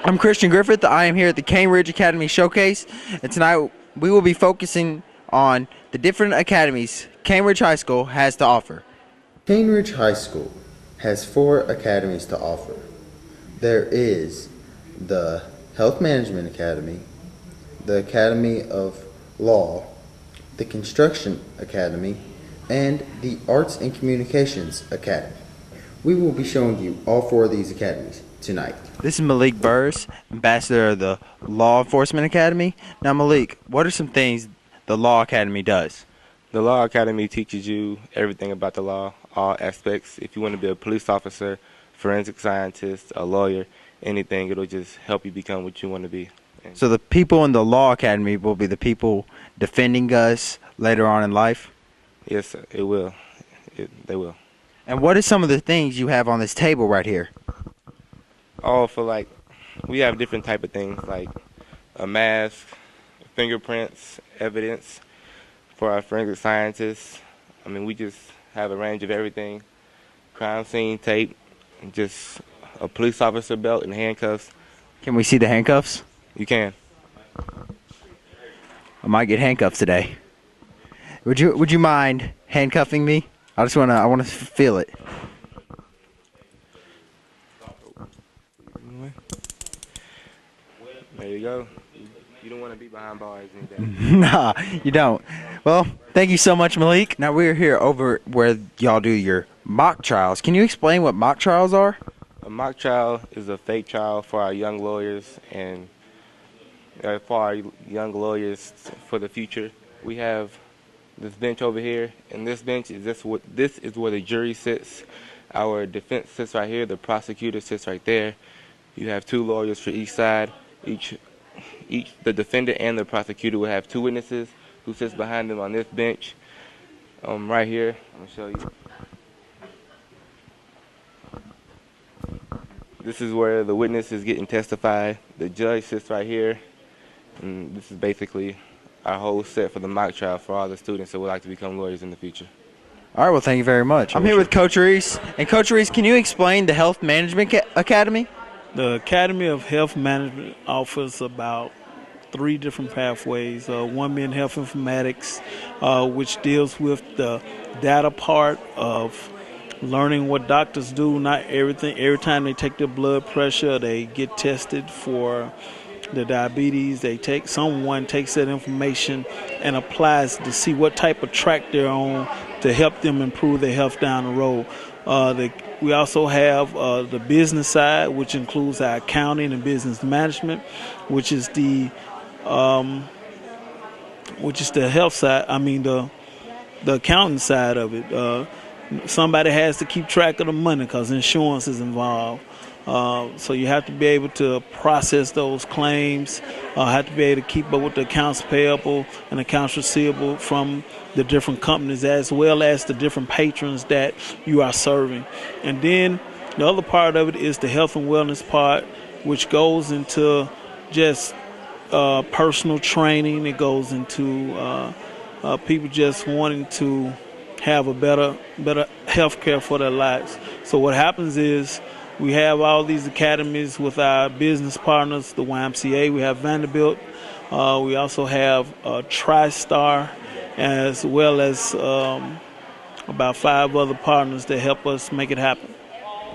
I'm Christian Griffith. I am here at the Caneridge Academy Showcase, and tonight we will be focusing on the different academies Caneridge High School has to offer. Caneridge High School has 4 academies to offer. There is the Health Management Academy, the Academy of Law, the Construction Academy, and the Arts and Communications Academy. We will be showing you all 4 of these academies tonight. This is Malik Burrs, ambassador of the Law Enforcement Academy. Now, Malik, what are some things the Law Academy does? The Law Academy teaches you everything about the law, all aspects. If you want to be a police officer, forensic scientist, a lawyer, anything, it'll just help you become what you want to be. So the people in the Law Academy will be the people defending us later on in life? Yes, sir, it will. They will. And what are some of the things you have on this table right here? All for we have different type of things like a mask, fingerprints, evidence for our forensic scientists. I mean, we just have a range of everything. Crime scene tape, and just a police officer belt and handcuffs. Can we see the handcuffs? You can. I might get handcuffs today. Would you mind handcuffing me? I want to feel it. There you go. You don't want to be behind bars any day. Nah, you don't. Well, thank you so much, Malik. Now we're here over where y'all do your mock trials. Can you explain what mock trials are? A mock trial is a fake trial for our young lawyers and for our young lawyers for the future. We have this bench over here, and this bench is this is where the jury sits. Our defense sits right here. The prosecutor sits right there. You have 2 lawyers for each side. The defendant and the prosecutor will have 2 witnesses who sits behind them on this bench. Right here, I'm gonna show you. This is where the witness is getting testified. The judge sits right here, and this is basically our whole set for the mock trial for all the students that would like to become lawyers in the future. All right, well, thank you very much. I'm here with Coach Reese. And Coach Reese, can you explain the Health Management Academy? The Academy of Health Management offers about 3 different pathways. One being health informatics, which deals with the data part of learning what doctors do. Not everything. Every time they take their blood pressure, they get tested for the diabetes. Someone takes that information and applies to see what type of track they're on to help them improve their health down the road. We also have the business side, which includes our accounting and business management, which is the health side. I mean the accounting side of it. Somebody has to keep track of the money because insurance is involved. So you have to be able to process those claims, have to be able to keep up with the accounts payable and accounts receivable from the different companies as well as the different patrons that you are serving. And then the other part of it is the health and wellness part, which goes into just personal training. It goes into people just wanting to have a better health care for their lives. So what happens is we have all these academies with our business partners, the YMCA. We have Vanderbilt. We also have TriStar, as well as about 5 other partners that help us make it happen.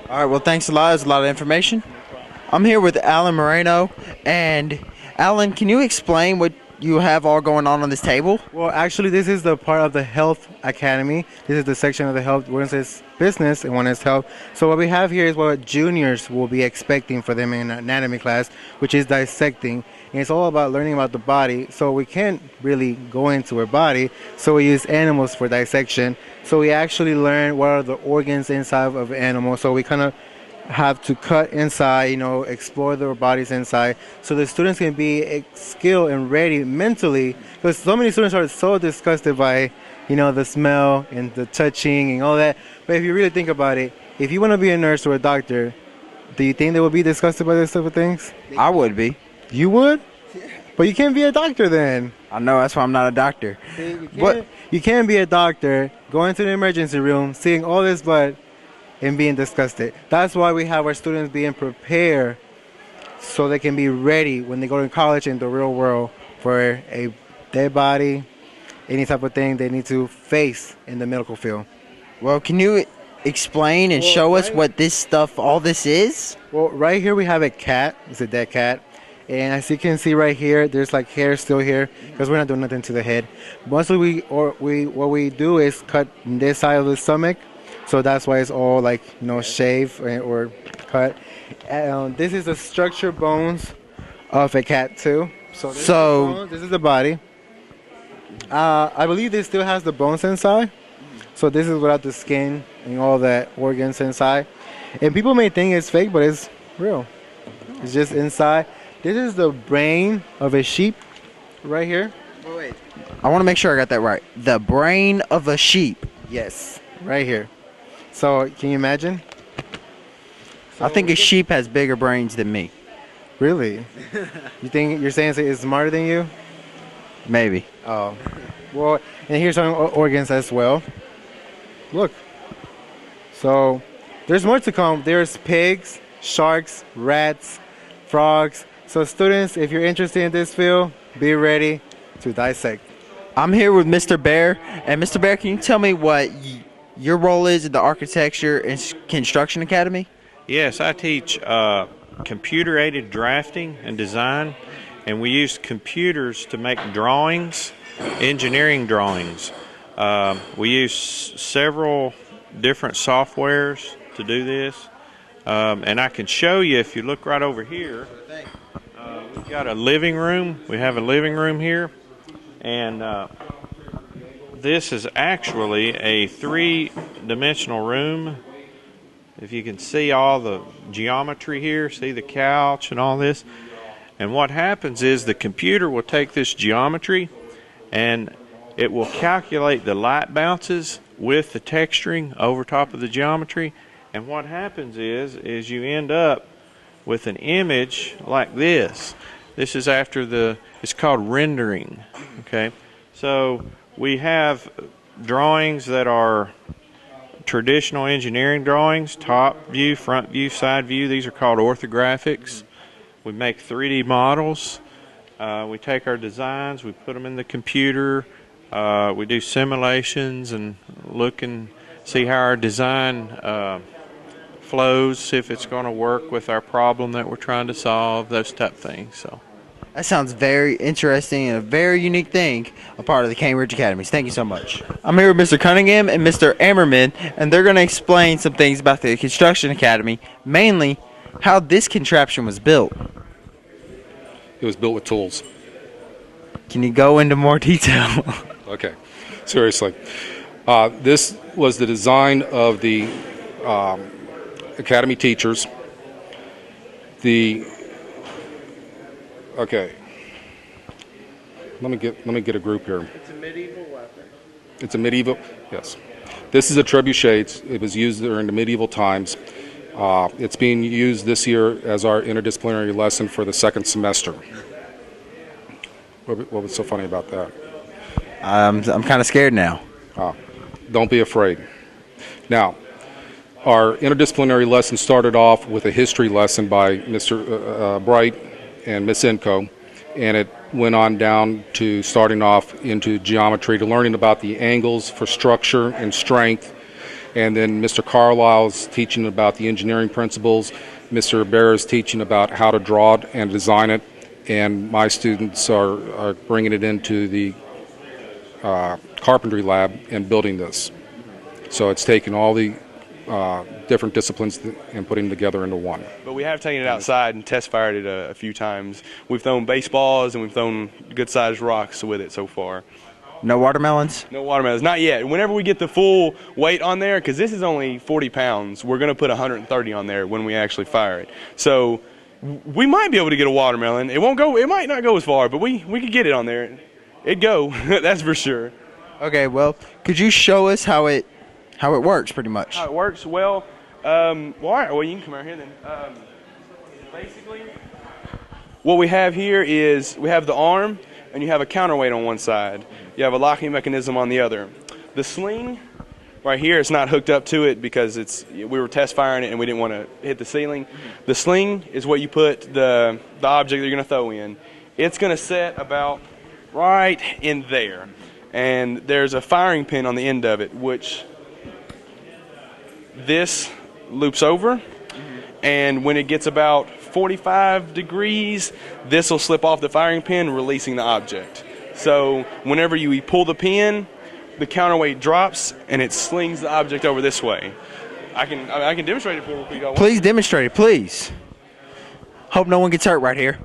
All right, well, thanks a lot. There's a lot of information. I'm here with Alan Moreno. And, Alan, can you explain what you have all going on this table? Well, actually, this is the part of the Health Academy. This is the section of the health. One is business and one is health. So what we have here is what juniors will be expecting for them in anatomy class, which is dissecting. And it's all about learning about the body. So we can't really go into our body. So we use animals for dissection. So we actually learn what are the organs inside of an animal. So we kind of have to cut inside, explore their bodies inside, so the students can be skilled and ready mentally, because so many students are so disgusted by, the smell and the touching and all that. But if you really think about it, if you want to be a nurse or a doctor, do you think they will be disgusted by this type of things? I would be. You would? Yeah. But you can't be a doctor then. I know, that's why I'm not a doctor. See, you can't be a doctor, go into the emergency room, seeing all this blood, and being disgusted. That's why we have our students being prepared so they can be ready when they go to college in the real world for a dead body, any type of thing they need to face in the medical field. Well, can you explain and show us what this stuff, all this is? Well, right here we have a cat. It's a dead cat. And as you can see right here, there's like hair still here because we're not doing nothing to the head. Mostly what we do is cut this side of the stomach, so that's why it's all like shaved or cut. This is the structured bones of a cat too. This is the body. I believe this still has the bones inside. So this is without the skin and all the organs inside. And people may think it's fake, but it's real. It's just inside. This is the brain of a sheep right here. Wait. I want to make sure I got that right. The brain of a sheep. Yes, right here. So can you imagine? I think a sheep has bigger brains than me. Really? You think you're saying it's smarter than you? Maybe. Oh. Well, and here's some organs as well. Look. So there's more to come. There's pigs, sharks, rats, frogs. So students, if you're interested in this field, be ready to dissect. I'm here with Mr. Bear. And Mr. Bear, can you tell me what your role is in the Architecture and Construction Academy? Yes, I teach computer-aided drafting and design, and we use computers to make drawings, engineering drawings. We use several different softwares to do this, and I can show you if you look right over here. We've got a living room. We have a living room here, and this is actually a three-dimensional room. If you can see all the geometry here, see the couch and all this. And what happens is the computer will take this geometry and it will calculate the light bounces with the texturing over top of the geometry. And what happens is you end up with an image like this. This is it's called rendering. Okay, so we have drawings that are traditional engineering drawings, top view, front view, side view. These are called orthographics. We make 3D models. We take our designs, we put them in the computer. We do simulations and look and see how our design flows, see if it's going to work with our problem that we're trying to solve, those type of things. So that sounds very interesting and a very unique thing, a part of the Caneridge Academies. Thank you so much. I'm here with Mr. Cunningham and Mr. Ammerman, and they're going to explain some things about the Construction Academy, mainly how this contraption was built. It was built with tools. Can you go into more detail? Okay, seriously. This was the design of the Academy teachers. Okay. Let me get a group here. It's a medieval weapon. It's a medieval, yes. This is a trebuchet. It was used during the medieval times. It's being used this year as our interdisciplinary lesson for the second semester. What was so funny about that? I'm kind of scared now. Don't be afraid. Now, our interdisciplinary lesson started off with a history lesson by Mr. Bright and Miss Enco, and it went on down to starting off into geometry, to learning about the angles for structure and strength, and then Mr. Carlisle's teaching about the engineering principles, Mr. Bear's teaching about how to draw it and design it, and my students are bringing it into the carpentry lab and building this. So it's taken all the different disciplines and putting them together into one. But we have taken it outside and test fired it a few times. We've thrown baseballs and we've thrown good-sized rocks with it so far. No watermelons? No watermelons, not yet. Whenever we get the full weight on there, because this is only 40 pounds, we're going to put 130 on there when we actually fire it. So we might be able to get a watermelon. It won't go. It might not go as far, but we could get it on there. It'd go. That's for sure. Okay. Well, could you show us how it works, pretty much? How it works? Well, all right. Well, you can come out here then. Basically, what we have here is we have the arm, and you have a counterweight on one side. You have a locking mechanism on the other. The sling right here, it's not hooked up to it because we were test firing it and we didn't want to hit the ceiling. The sling is what you put the object that you're going to throw in. It's going to set about right in there. And there's a firing pin on the end of it, which this loops over. And when it gets about 45 degrees, this will slip off the firing pin, releasing the object. So whenever you pull the pin, the counterweight drops and it slings the object over this way. I can demonstrate it for you. Please demonstrate it, please. Hope no one gets hurt right here.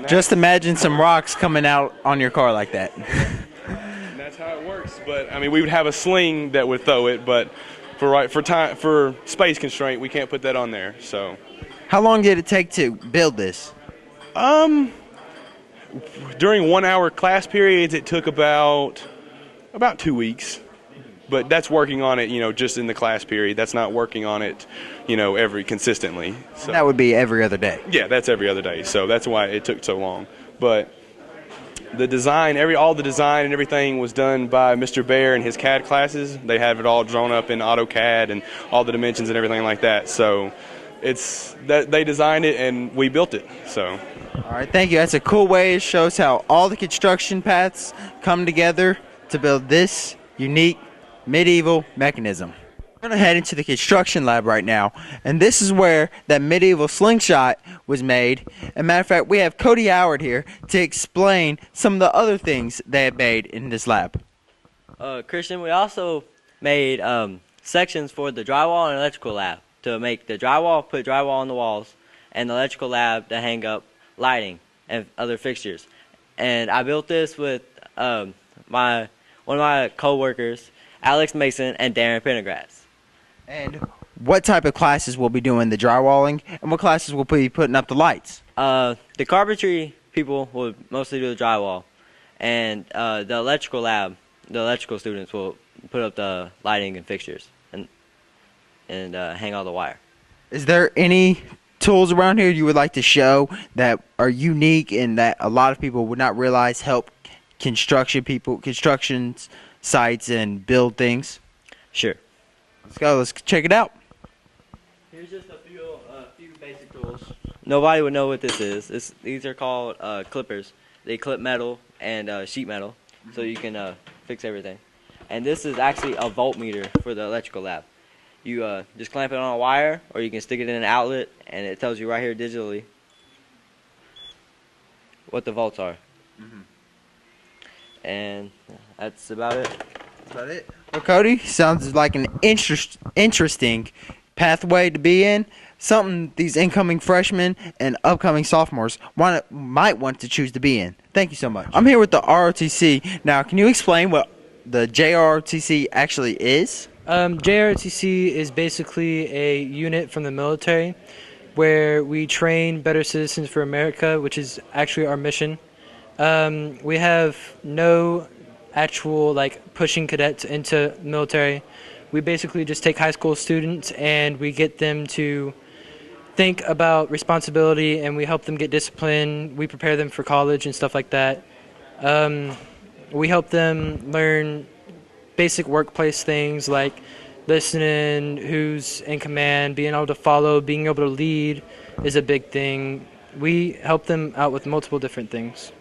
Just imagine some rocks coming out on your car like that. And that's how it works. But I mean, we would have a sling that would throw it, but for space constraint, we can't put that on there. So, how long did it take to build this? During 1 hour class periods, it took about 2 weeks. But that's working on it, just in the class period. That's not working on it, consistently. So that would be every other day. Yeah, that's every other day. So that's why it took so long. But the design, all the design and everything was done by Mr. Bear and his CAD classes. They have it all drawn up in AutoCAD and all the dimensions and everything like that. So they designed it and we built it. So. All right, thank you. That's a cool way. It shows how all the construction paths come together to build this unique medieval mechanism. We're going to head into the construction lab right now, and this is where that medieval slingshot was made. As a matter of fact, we have Cody Howard here to explain some of the other things they have made in this lab. Christian, we also made sections for the drywall and electrical lab to make the drywall, put drywall on the walls, and the electrical lab to hang up lighting and other fixtures. And I built this with one of my co-workers, Alex Mason and Darren Pendergrass. And what type of classes will be doing the drywalling, and what classes will be putting up the lights? The carpentry people will mostly do the drywall, and the electrical lab, the electrical students will put up the lighting and fixtures and hang all the wire. Is there any tools around here you would like to show that are unique and that a lot of people would not realize help construction sites and build things? Sure. Let's go. Let's check it out. Here's just a few basic tools. Nobody would know what this is. These are called clippers. They clip metal and sheet metal, so you can fix everything. And this is actually a voltmeter for the electrical lab. You just clamp it on a wire, or you can stick it in an outlet, and it tells you right here digitally what the volts are. And that's about it. That's about it. Well, Cody, sounds like an interesting pathway to be in. Something these incoming freshmen and upcoming sophomores might want to choose to be in. Thank you so much. I'm here with the ROTC. Now, can you explain what the JROTC actually is? JROTC is basically a unit from the military where we train better citizens for America, which is actually our mission. We have no actual pushing cadets into military. We basically just take high school students and we get them to think about responsibility, and we help them get discipline. We prepare them for college and stuff like that. We help them learn basic workplace things like listening, who's in command, being able to follow, being able to lead is a big thing. We help them out with multiple different things.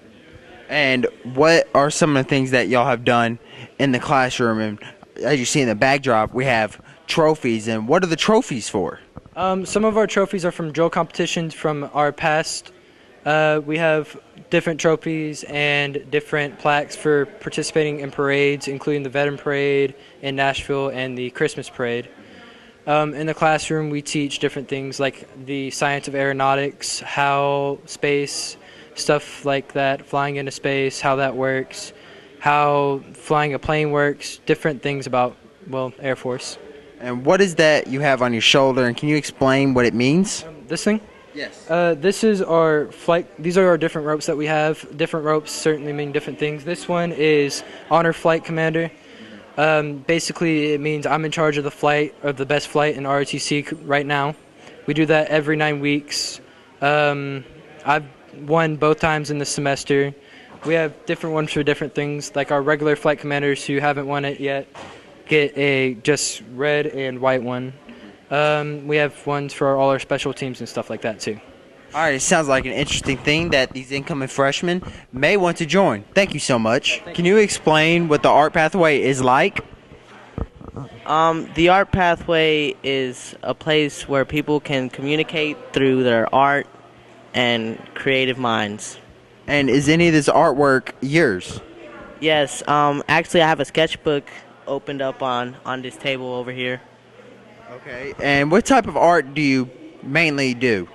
And what are some of the things that y'all have done in the classroom? And as you see in the backdrop, we have trophies. And what are the trophies for? Some of our trophies are from drill competitions from our past. We have different trophies and different plaques for participating in parades, including the Veteran Parade in Nashville and the Christmas Parade. In the classroom, we teach different things like the science of aeronautics, how space, stuff like that, flying into space, how that works, how flying a plane works, different things about, Air Force. And what is that you have on your shoulder, and can you explain what it means? This thing? Yes. This is our flight. These are our different ropes that we have. Different ropes certainly mean different things. This one is Honor Flight Commander. Basically, it means I'm in charge of the flight, of the best flight in ROTC right now. We do that every 9 weeks. I've won both times in the semester. We have different ones for different things, like our regular flight commanders who haven't won it yet get a just red and white one. We have ones for all our special teams and stuff like that too. All right, it sounds like an interesting thing that these incoming freshmen may want to join. Thank you so much. Can you explain what the art pathway is like? The art pathway is a place where people can communicate through their art and creative minds. And is any of this artwork yours? Yes, actually I have a sketchbook opened up on this table over here. Okay, and what type of art do you mainly do?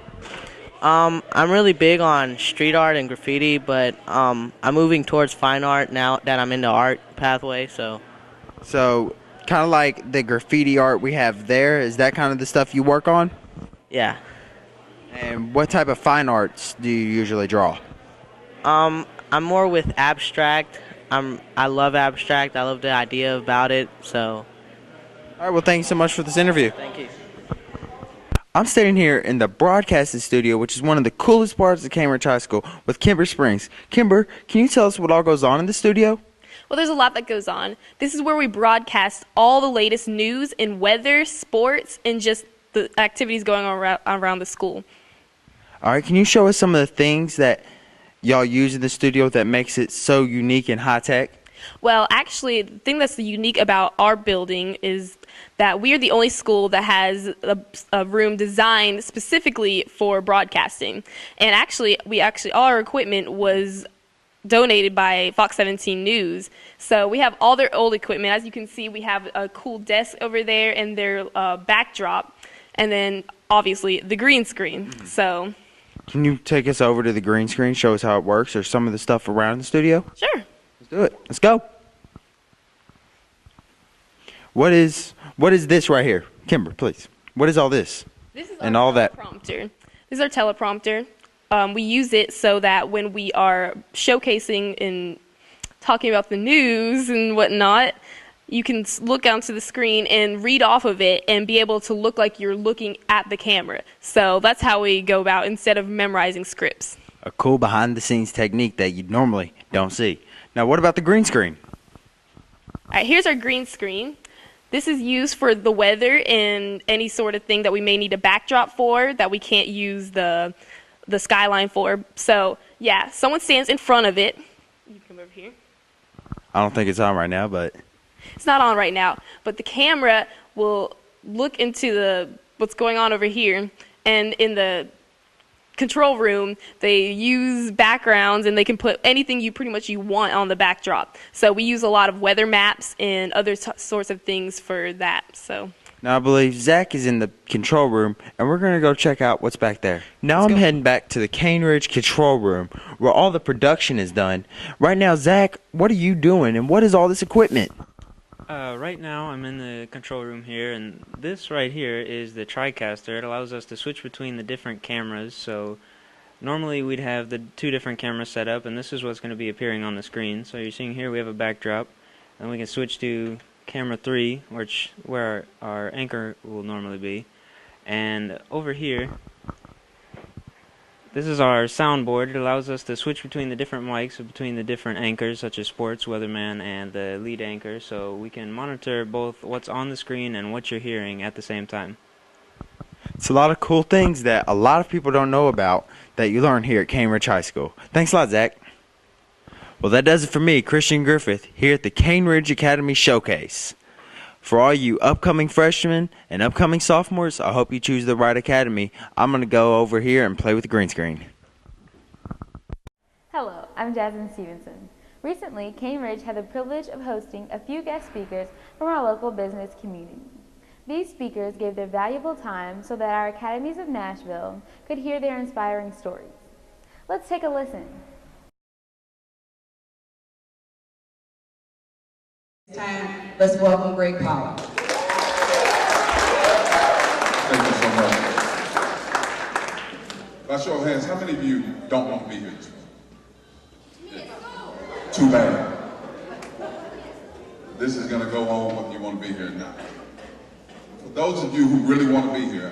I'm really big on street art and graffiti, but I'm moving towards fine art now that I'm in the art pathway, so. So, kind of like the graffiti art we have there, is that kind of the stuff you work on? Yeah. And what type of fine arts do you usually draw? I'm more with abstract. I love abstract. I love the idea about it, so. All right, well, thank you so much for this interview. Thank you. I'm standing here in the broadcasting studio, which is one of the coolest parts of Cambridge High School, with Kimber Springs. Kimber, can you tell us what all goes on in the studio? Well, there's a lot that goes on. This is where we broadcast all the latest news in weather, sports, and just the activities going on around the school. All right, can you show us some of the things that y'all use in the studio that makes it so unique and high-tech? Well, actually, the thing that's unique about our building is that we are the only school that has a room designed specifically for broadcasting. And actually, all our equipment was donated by Fox 17 News. So we have all their old equipment. As you can see, we have a cool desk over there and their backdrop. And then, obviously, the green screen. So. Can you take us over to the green screen, show us how it works, or some of the stuff around the studio? Sure. Let's do it. Let's go. What is this right here? Kimber, please. What is all this? This is and our all that. teleprompter. This is our teleprompter. We use it so that when we are showcasing and talking about the news and whatnot, you can look onto the screen and read off of it and be able to look like you're looking at the camera. So that's how we go about instead of memorizing scripts. A cool behind-the-scenes technique that you normally don't see. Now, what about the green screen? All right, here's our green screen. This is used for the weather and any sort of thing that we may need a backdrop for that we can't use the skyline for. So, yeah, someone stands in front of it. You can come over here. I don't think it's on right now, but... It's not on right now, but the camera will look into what's going on over here, and in the control room, they use backgrounds and they can put anything you want on the backdrop. So we use a lot of weather maps and other sorts of things for that. So now I believe Zach is in the control room, and we're going to go check out what's back there. Now I'm heading back to the Caneridge control room, where all the production is done. Right now, Zach, what are you doing, and what is all this equipment? Right now I'm in the control room here, and this right here is the TriCaster. It allows us to switch between the different cameras. So normally we'd have the two different cameras set up, and this is what's going to be appearing on the screen. So you're seeing here we have a backdrop, and we can switch to camera 3, where our anchor will normally be. And over here, this is our soundboard. It allows us to switch between the different mics, between the different anchors, such as sports, weatherman, and the lead anchor, so we can monitor both what's on the screen and what you're hearing at the same time. It's a lot of cool things that a lot of people don't know about that you learn here at Caneridge High School. Thanks a lot, Zach. Well, that does it for me, Christian Griffith, here at the Caneridge Academy Showcase. For all you upcoming freshmen and upcoming sophomores, I hope you choose the right academy. I'm going to go over here and play with the green screen. Hello, I'm Jasmine Stevenson. Recently, Caneridge had the privilege of hosting a few guest speakers from our local business community. These speakers gave their valuable time so that our academies of Nashville could hear their inspiring stories. Let's take a listen. Time, let's welcome Greg Powell. Thank you so much. By show of hands, how many of you don't want to be here this morning? Too bad. this is going to go on whether you want to be here or not. For those of you who really want to be here,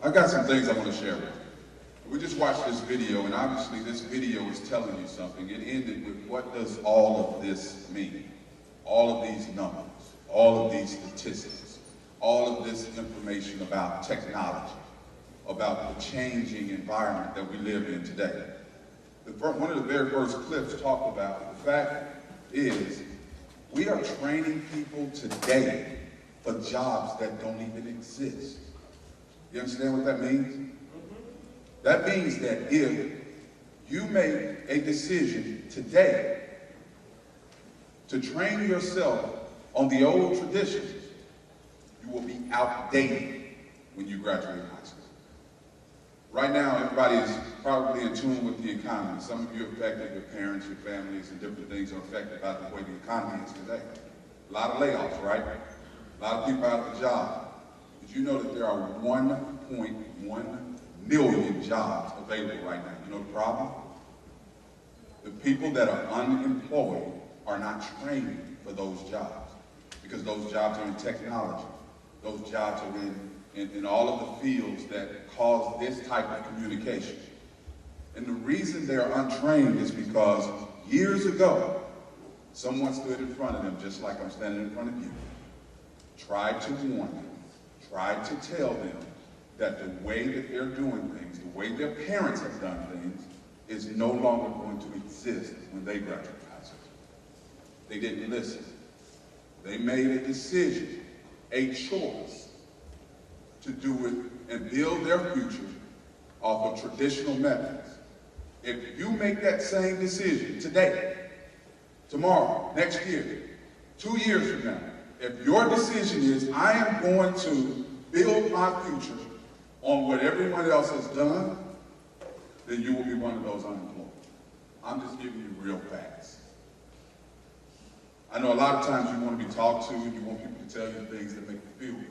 I've got some things I want to share with you. We just watched this video, and obviously this video is telling you something. It ended with, what does all of this mean? All of these numbers, all of these statistics, all of this information about technology, about the changing environment that we live in today. One of the very first clips talked about, the fact is, we are training people today for jobs that don't even exist. You understand what that means? That means that if you make a decision today to train yourself on the old traditions, you will be outdated when you graduate high school. Right now, everybody is probably in tune with the economy. Some of you are affected, your parents, your families, and different things are affected by the way the economy is today. A lot of layoffs, right? A lot of people out of the job. Did you know that there are 1.1 million jobs available right now? You know the problem? The people that are unemployed are not trained for those jobs, because those jobs are in technology. Those jobs are in all of the fields that cause this type of communication. And the reason they're untrained is because years ago, someone stood in front of them, just like I'm standing in front of you, tried to warn them, tried to tell them that the way that they're doing things, the way their parents have done things, is no longer going to exist when they graduate high school. They didn't listen. They made a decision, a choice, to do it and build their future off of traditional methods. If you make that same decision today, tomorrow, next year, 2 years from now, if your decision is, I am going to build my future on what everyone else has done, then you will be one of those unemployed. I'm just giving you real facts. I know a lot of times you want to be talked to, and you want people to tell you things that make you feel good.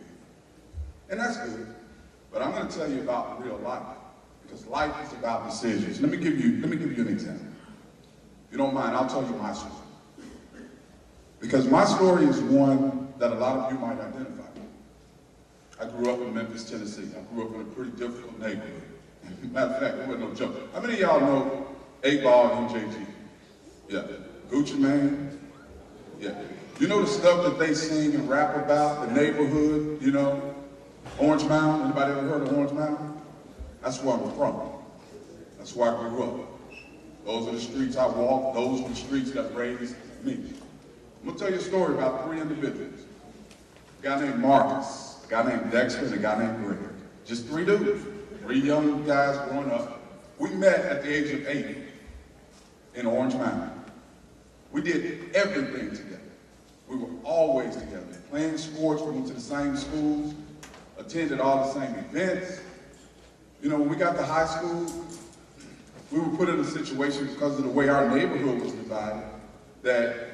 And that's good, but I'm going to tell you about real life, because life is about decisions. Let me give you an example. If you don't mind, I'll tell you my story. Because my story is one that a lot of you might identify with. I grew up in Memphis, Tennessee. I grew up in a pretty difficult neighborhood. Matter of fact, it wasn't no joke. How many of y'all know 8-Ball and MJG? Yeah. Gucci Mane? Yeah. You know the stuff that they sing and rap about, the neighborhood, you know? Orange Mound, anybody ever heard of Orange Mound? That's where I'm from. That's where I grew up. Those are the streets I walked, those are the streets that raised me. I'm gonna tell you a story about 3 individuals. A guy named Marcus, a guy named Dexter, and a guy named Greg. Just 3 dudes, 3 young guys growing up. We met at the age of 8 in Orange Mound. We did everything together. We were always together, playing sports, we went to the same schools, attended all the same events. You know, when we got to high school, we were put in a situation because of the way our neighborhood was divided, that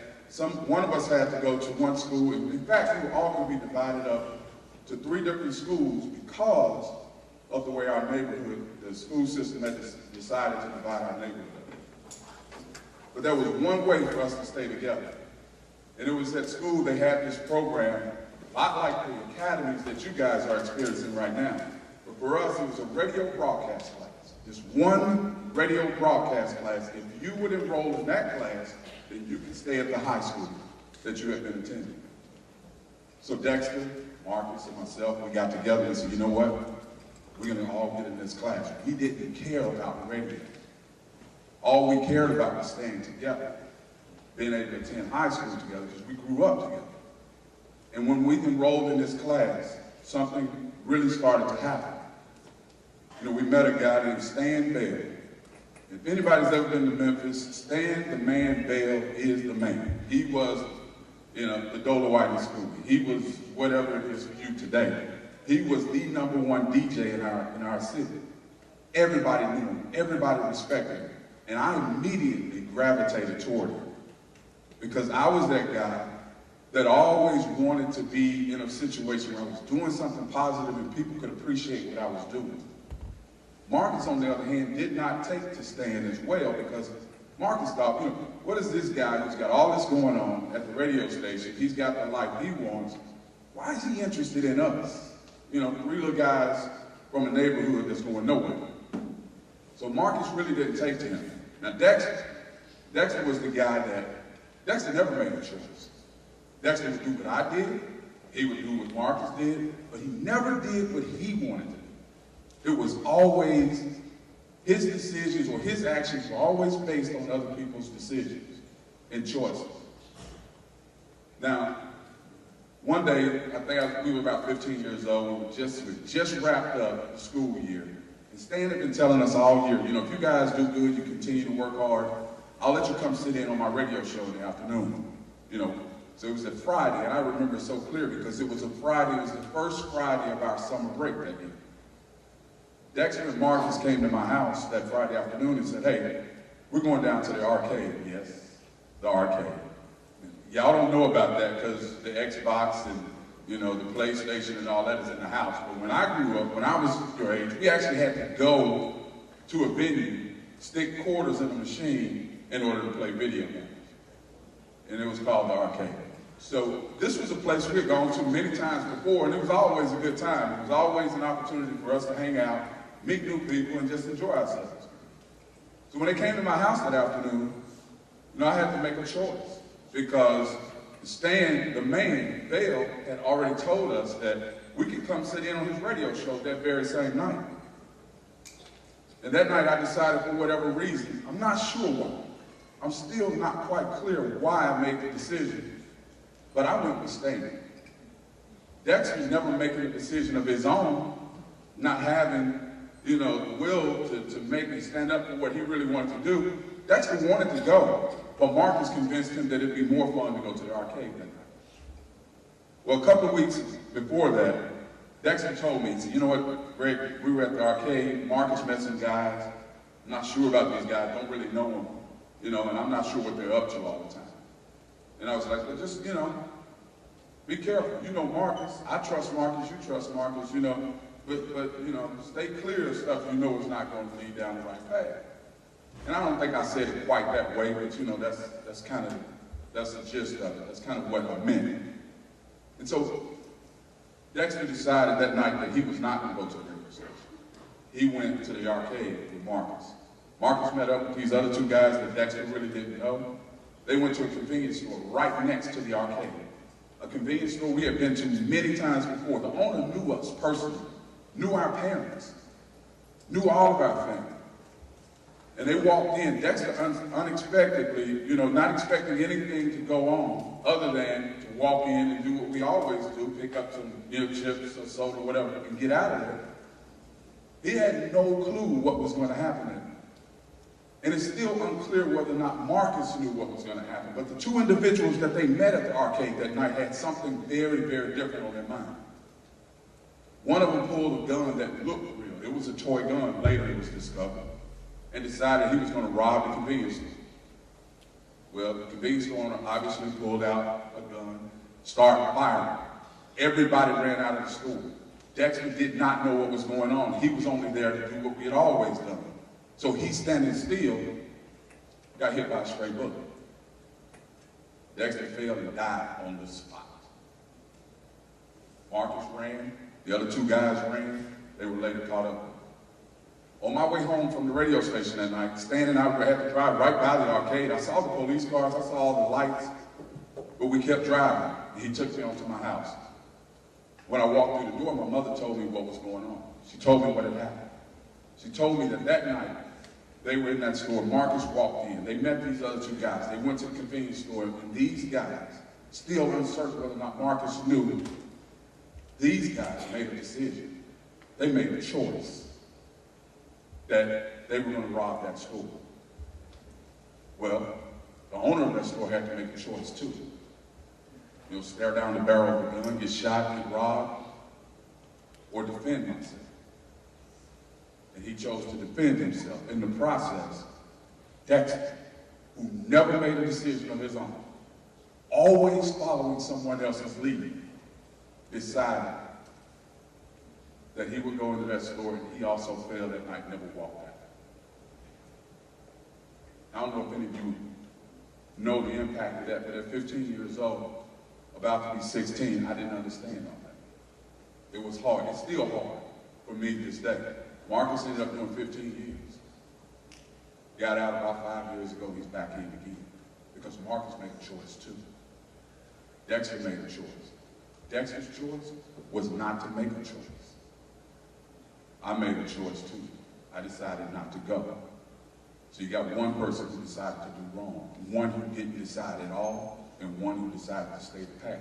one of us had to go to one school. In fact, we were all going to be divided up to 3 different schools because of the way our neighborhood, the school system had decided to divide our neighborhood. But there was one way for us to stay together. And it was at school they had this program, a lot like the academies that you guys are experiencing right now. But for us, it was a radio broadcast class. Just one radio broadcast class. If you would enroll in that class, then you could stay at the high school that you had been attending. So Dexter, Marcus, and myself, we got together and said, you know what? We're going to all get in this class. We didn't care about radio. All we cared about was staying together, being able to attend high school together, because we grew up together. And when we enrolled in this class, something really started to happen. You know, we met a guy named Stan Bell. If anybody's ever been to Memphis, Stan the Man Bell is the man. He was, you know, the Dolomite School. He was whatever it is for you today. He was the #1 DJ in our city. Everybody knew him. Everybody respected him. And I immediately gravitated toward him, because I was that guy that always wanted to be in a situation where I was doing something positive and people could appreciate what I was doing. Marcus, on the other hand, did not take to Stan as well, because Marcus thought, you know, what is this guy who's got all this going on at the radio station? He's got the life he wants. Why is he interested in us? You know, three little guys from a neighborhood that's going nowhere. So Marcus really didn't take to him. Now Dexter was the guy that, Dexter never made a choice. Dexter would do what I did, he would do what Marcus did, but he never did what he wanted to do. It was always, his decisions or his actions were always based on other people's decisions and choices. Now, one day, I think we were about 15 years old, we just wrapped up the school year. And Stan had been telling us all year, you know, if you guys do good, you continue to work hard, I'll let you come sit in on my radio show in the afternoon. You know, so it was a Friday, and I remember it so clear because it was a Friday, it was the first Friday of our summer break that year. Dexter and Marcus came to my house that Friday afternoon and said, hey, we're going down to the arcade. Yes, the arcade. Y'all don't know about that because the Xbox and, you know, the PlayStation and all that is in the house. But when I grew up, when I was your age, we actually had to go to a venue, stick quarters in a machine in order to play video games. And it was called the arcade. So this was a place we had gone to many times before, and it was always a good time. It was always an opportunity for us to hang out, meet new people, and just enjoy ourselves. So when they came to my house that afternoon, you know, I had to make a choice because Stan, the man, Dale, had already told us that we could come sit in on his radio show that very same night. And that night I decided for whatever reason, I'm not sure why. I'm still not quite clear why I made the decision, but I went with Stan. Dexter was never making a decision of his own, not having, you know, the will to make me stand up for what he really wanted to do. Dexter wanted to go, but Marcus convinced him that it'd be more fun to go to the arcade that night. Well, a couple of weeks before that, Dexter told me, he said, you know what, Greg, we were at the arcade, Marcus met some guys, I'm not sure about these guys, don't really know them, you know, and I'm not sure what they're up to all the time. And I was like, well, just, you know, be careful. You know Marcus, I trust Marcus, you trust Marcus, you know, but you know, stay clear of stuff you know is not going to lead down the right path. And I don't think I said it quite that way, but you know, that's the gist of it. That's kind of what I meant. And so Dexter decided that night that he was not going to go to the radio station. He went to the arcade with Marcus. Marcus met up with these other two guys that Dexter really didn't know. They went to a convenience store right next to the arcade. A convenience store we had been to many times before. The owner knew us personally, knew our parents, knew all of our family. And they walked in, Dexter unexpectedly, you know, not expecting anything to go on other than to walk in and do what we always do, pick up some, you know, chips or soda, whatever, and get out of there. He had no clue what was going to happen there. And it's still unclear whether or not Marcus knew what was going to happen. But the two individuals that they met at the arcade that night had something very, very different on their mind. One of them pulled a gun that looked real. It was a toy gun, later it was discovered, and decided he was going to rob the convenience store. Well, the convenience store owner obviously pulled out a gun, started firing. Everybody ran out of the store. Dexter did not know what was going on. He was only there to do what we had always done. So he's standing still, got hit by a stray bullet. Dexter fell and died on the spot. Marcus ran, the other two guys ran, they were later caught up. On my way home from the radio station that night, Stan and I had to drive right by the arcade. I saw the police cars, I saw all the lights, but we kept driving. He took me onto my house. When I walked through the door, my mother told me what was going on. She told me what had happened. She told me that that night, they were in that store, Marcus walked in, they met these other two guys, they went to the convenience store, and these guys, still uncertain whether or not Marcus knew, these guys made a decision. They made a choice that they were going to rob that store. Well, the owner of that store had to make a choice too. You know, stare down the barrel of a gun, get shot, get robbed, or defend himself. And he chose to defend himself. In the process, Dexter, who never made a decision of his own, always following someone else's lead, decided that he would go into that store, and he also failed that night, never walked out. I don't know if any of you know the impact of that, but at 15 years old, about to be 16, I didn't understand all that. It was hard. It's still hard for me this day. Marcus ended up doing 15 years. Got out about 5 years ago, he's back in again. Because Marcus made a choice too. Dexter made a choice. Dexter's choice was not to make a choice. I made a choice too. I decided not to go. So you got one person who decided to do wrong, one who didn't decide at all, and one who decided to stay the path.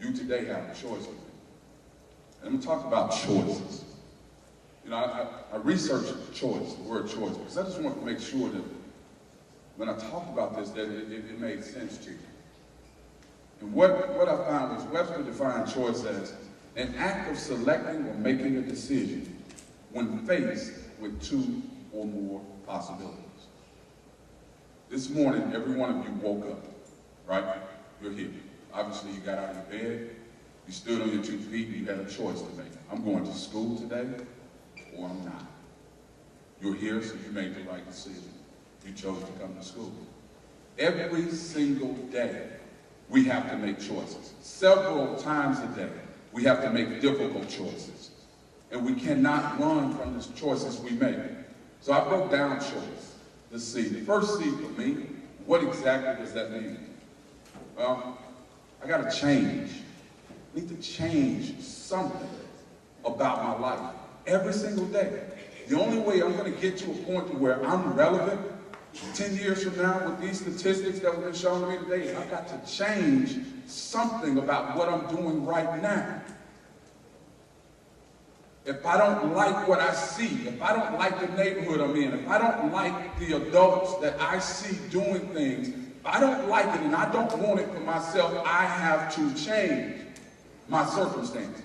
You today have a choice with me. And I'm going to talk about choices. You know, I researched choice, the word choice, because I just want to make sure that when I talk about this, that it made sense to you. And what I found was Webster defined choice as an act of selecting or making a decision when faced with two or more possibilities. This morning, every one of you woke up, right? You're here. Obviously, you got out of your bed, you stood on your 2 feet, and you had a choice to make. I'm going to school today, or I'm not. You're here, so you made the right decision. You chose to come to school. Every single day, we have to make choices. Several times a day, we have to make difficult choices. And we cannot run from the choices we make. So I broke down choice. Let's see, the first C for me, what exactly does that mean? Well, I gotta change. I need to change something about my life every single day. The only way I'm gonna get to a point to where I'm relevant 10 years from now with these statistics that have been shown to me today, I've got to change something about what I'm doing right now. If I don't like what I see, if I don't like the neighborhood I'm in, if I don't like the adults that I see doing things, if I don't like it and I don't want it for myself, I have to change my circumstances.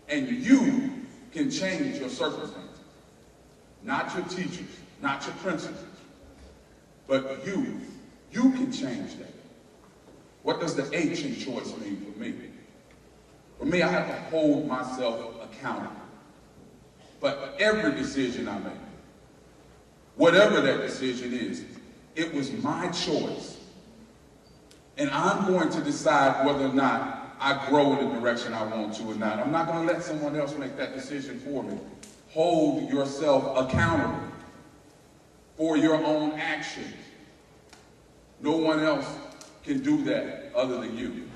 And you can change your circumstances. Not your teachers, not your principals, but you can change that. What does the H in choice mean for me? For me, I have to hold myself accountable. But every decision I make, whatever that decision is, it was my choice. And I'm going to decide whether or not I grow in the direction I want to or not. I'm not going to let someone else make that decision for me. Hold yourself accountable for your own actions. No one else can do that other than you.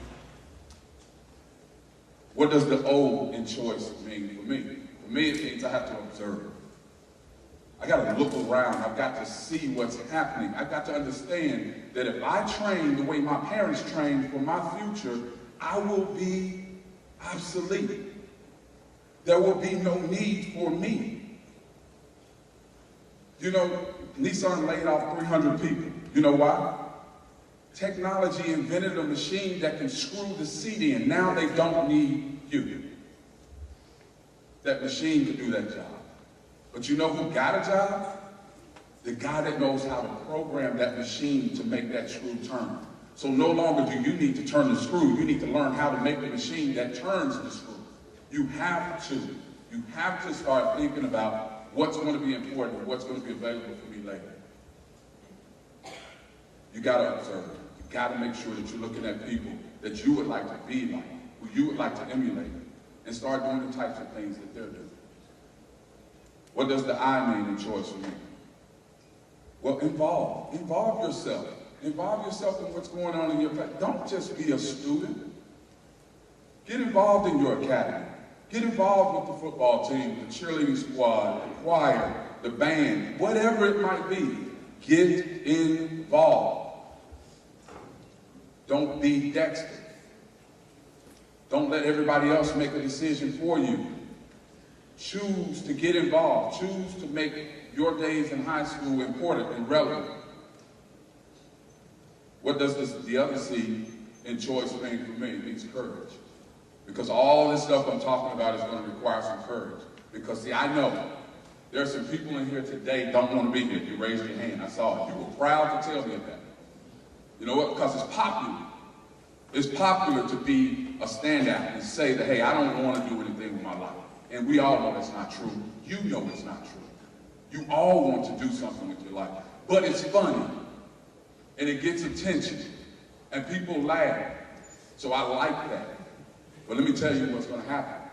What does the O in choice mean for me? For me, it means I have to observe. I got to look around. I've got to see what's happening. I've got to understand that if I train the way my parents trained for my future, I will be obsolete. There will be no need for me. You know, Nissan laid off 300 people. You know why? Technology invented a machine that can screw the seat in. Now they don't need you. That machine could do that job. But you know who got a job? The guy that knows how to program that machine to make that screw turn. So no longer do you need to turn the screw, you need to learn how to make the machine that turns the screw. You have to start thinking about what's going to be important and what's going to be available for me later. You got to observe. You got to make sure that you're looking at people that you would like to be like, who you would like to emulate, and start doing the types of things that they're doing. What does the I mean in choice for me? Well, involve. Involve yourself. Involve yourself in what's going on in your family. Don't just be a student. Get involved in your academy. Get involved with the football team, the cheerleading squad, the choir, the band, whatever it might be. Get involved. Don't be Dexter. Don't let everybody else make a decision for you. Choose to get involved. Choose to make your days in high school important and relevant. What does the other C in choice mean for me? It means courage. Because all this stuff I'm talking about is going to require some courage. Because see, I know there are some people in here today don't want to be here. You raised your hand. I saw it. You were proud to tell me that. You know what? Because it's popular. It's popular to be a standout and say that, hey, I don't want to do anything with my life. And we all know that's not true. You know it's not true. You all want to do something with your life. But it's funny, and it gets attention, and people laugh. So I like that. But let me tell you what's going to happen.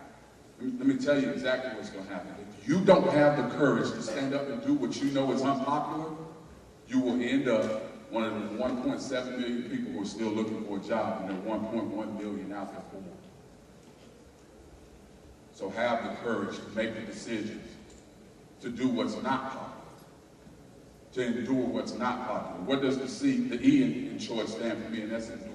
Let me tell you exactly what's going to happen. If you don't have the courage to stand up and do what you know is unpopular, you will end up one of the 1.7 million people who are still looking for a job, and there are 1.1 million out there for it. So have the courage to make the decisions, to do what's not popular, to endure what's not popular. What does the E in choice stand for me? And that's endure.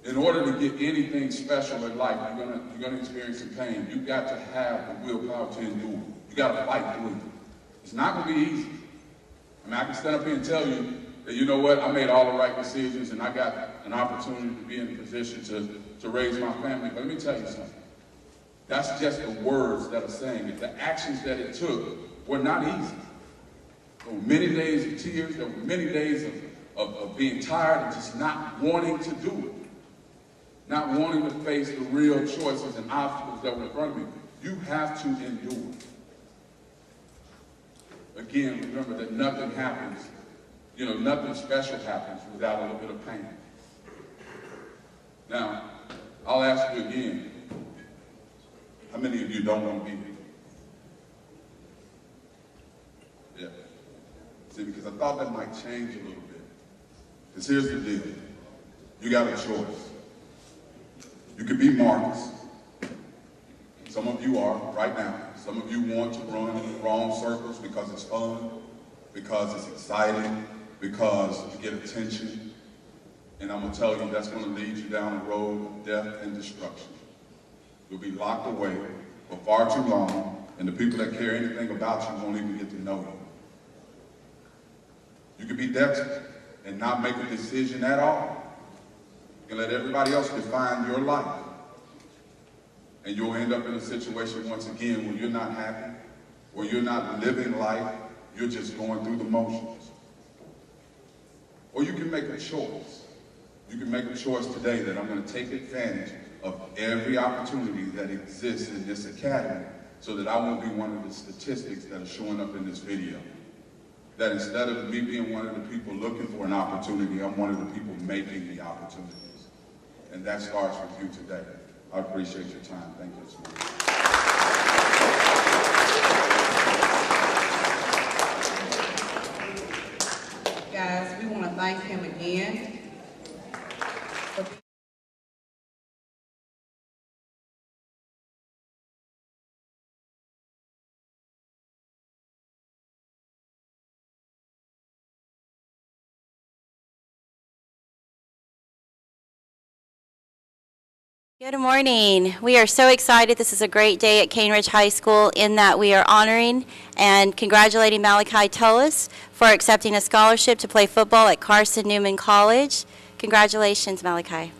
In order to get anything special in life, you're gonna experience some pain. You've got to have the willpower to endure. You got to fight through it. It's not gonna be easy. I mean, I can stand up here and tell you that, you know what, I made all the right decisions and I got an opportunity to be in a position to raise my family. But let me tell you something. That's just the words that are saying it. The actions that it took were not easy. There were many days of tears. There were many days of being tired and just not wanting to do it. Not wanting to face the real choices and obstacles that were in front of me. You have to endure. Again, remember that nothing happens, nothing special happens without a little bit of pain. Now, I'll ask you again, how many of you don't want to be here? Yeah. See, because I thought that might change a little bit. Because here's the deal. You got a choice. You could be Marcus. Some of you are right now. Some of you want to run in wrong circles because it's fun, because it's exciting, because you get attention. And I'm going to tell you that's going to lead you down a road of death and destruction. You'll be locked away for far too long, and the people that care anything about you won't even get to know you. You could be Dexter and not make a decision at all. You can let everybody else define your life. And you'll end up in a situation once again where you're not happy, where you're not living life, you're just going through the motions. Or you can make a choice. You can make a choice today that I'm going to take advantage of every opportunity that exists in this academy so that I won't be one of the statistics that are showing up in this video. That instead of me being one of the people looking for an opportunity, I'm one of the people making the opportunities. And that starts with you today. I appreciate your time. Thank you so much. Guys, we want to thank him again. Good morning. We are so excited. This is a great day at Caneridge High School in that we are honoring and congratulating Malachi Tullis for accepting a scholarship to play football at Carson Newman College. Congratulations, Malachi.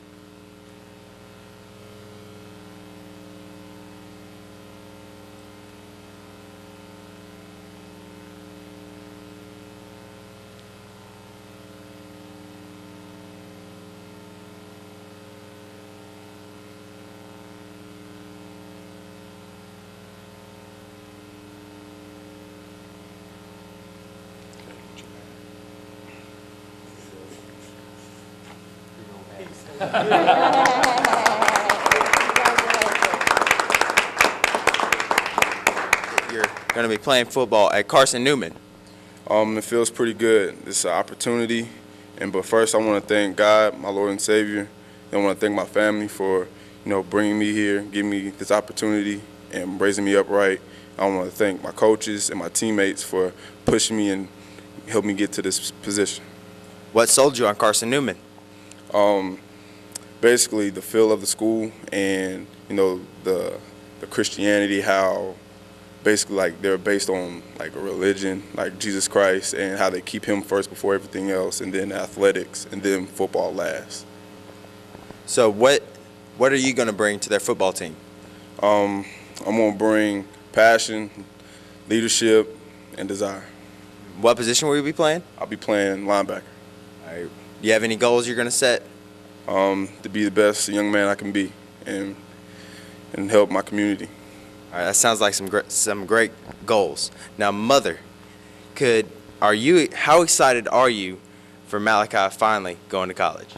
You're going to be playing football at Carson Newman. It feels pretty good. This is an opportunity, but first I want to thank God, my Lord and Savior. And I want to thank my family for, bringing me here, giving me this opportunity, and raising me up right. I want to thank my coaches and my teammates for pushing me and helping me get to this position. What sold you on Carson Newman? Basically the feel of the school and, the Christianity, how basically like they're based on like a religion, like Jesus Christ, and how they keep him first before everything else, and then athletics, and then football last. So what are you going to bring to their football team? I'm going to bring passion, leadership, and desire. What position will you be playing? I'll be playing linebacker. All right. Do you have any goals you're going to set? To be the best young man I can be and help my community. All right, that sounds like some great goals. Now, Mother, how excited are you for Malachi finally going to college?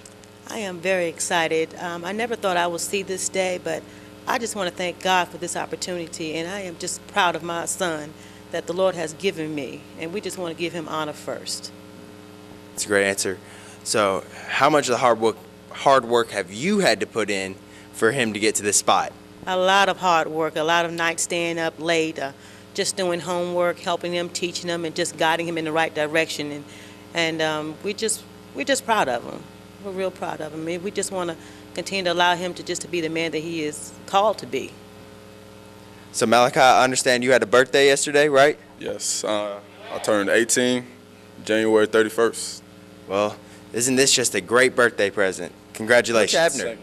I am very excited. I never thought I would see this day, but I just want to thank God for this opportunity, and I am just proud of my son that the Lord has given me, and we just want to give him honor first. That's a great answer. So, how much of the hard work have you had to put in for him to get to this spot? A lot of hard work, a lot of nights staying up late, just doing homework, helping him, teaching him, and just guiding him in the right direction. And we're just proud of him. We're real proud of him. I mean, we just want to continue to allow him to be the man that he is called to be. So Malachi, I understand you had a birthday yesterday, right? Yes, I turned 18, January 31st. Well, isn't this just a great birthday present? Congratulations. Coach Abner.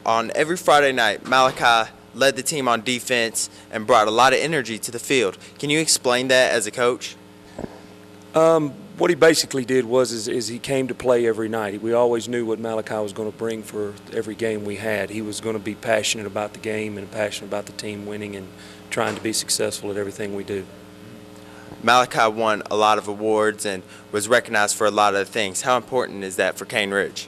On every Friday night, Malachi led the team on defense and brought a lot of energy to the field. Can you explain that as a coach? What he basically did was he came to play every night. We always knew what Malachi was going to bring for every game we had. He was going to be passionate about the game and passionate about the team winning and trying to be successful at everything we do. Malachi won a lot of awards and was recognized for a lot of things. How important is that for Cane Ridge?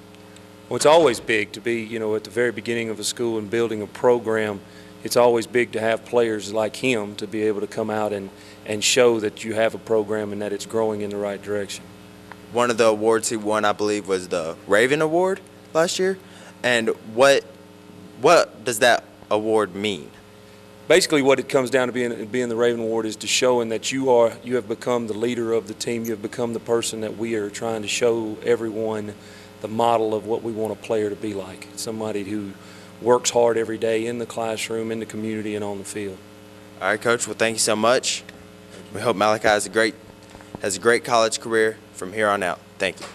Well, it's always big to be, at the very beginning of a school and building a program. It's always big to have players like him to be able to come out and show that you have a program and that it's growing in the right direction. One of the awards he won, I believe, was the Raven Award last year. And what does that award mean? Basically, what it comes down to being the Raven Award is to showing that you have become the leader of the team. You have become the person that we are trying to show everyone the model of what we want a player to be like. Somebody who works hard every day in the classroom, in the community, and on the field. All right, Coach. Well, thank you so much. We hope Malachi has a great college career from here on out. Thank you.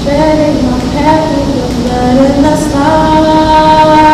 Treading my path with the blood in the stars.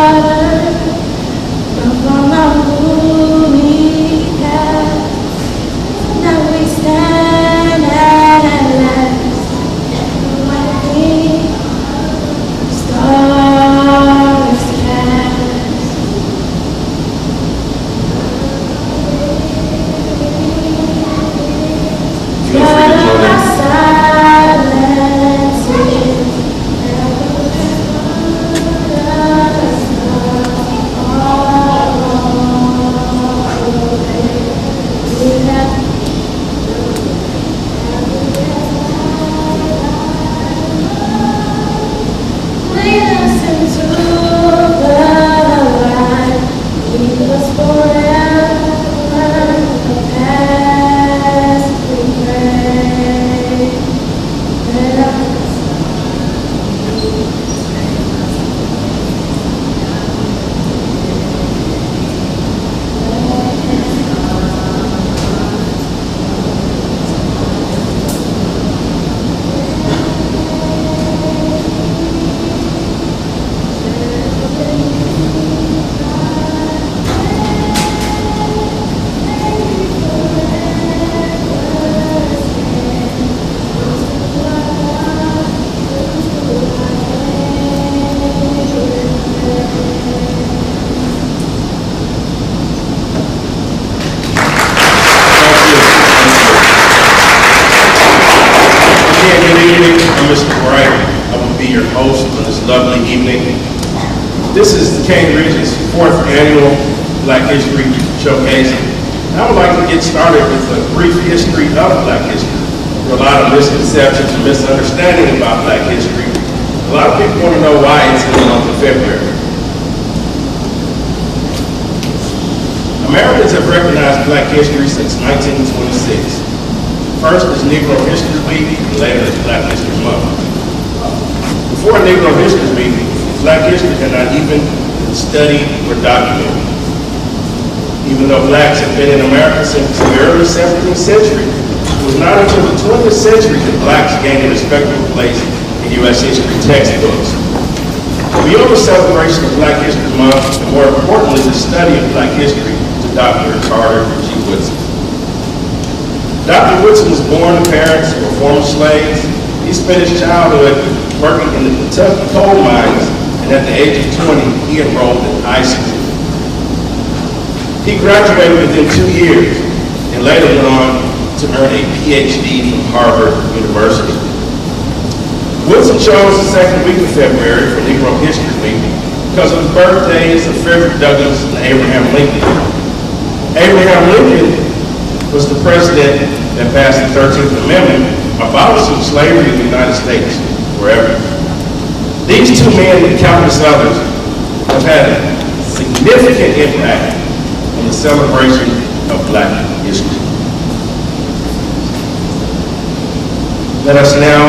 Caneridge's 4th annual Black History Showcase. And I would like to get started with a brief history of Black history. There are a lot of misconceptions and misunderstanding about Black history. A lot of people want to know why it's in the month of February. Americans have recognized Black history since 1926. First is Negro History Week, and later is Black History Month. Before Negro History Week, Black history had not even been studied or documented. Even though blacks have been in America since the early 17th century, it was not until the 20th century that blacks gained a respectable place in U.S. history textbooks. Beyond the celebration of Black History Month, and more importantly, the study of Black history to Dr. Carter G. Woodson. Dr. Woodson was born to parents who were former slaves. He spent his childhood working in the Kentucky coal mines, and at the age of 20, he enrolled in high school. He graduated within 2 years and later went on to earn a PhD from Harvard University. Woodson chose the second week of February for Negro History Week because of the birthdays of Frederick Douglass and Abraham Lincoln. Abraham Lincoln was the president that passed the 13th Amendment, abolishing slavery in the United States forever. These two men and countless others have had a significant impact on the celebration of Black history. Let us now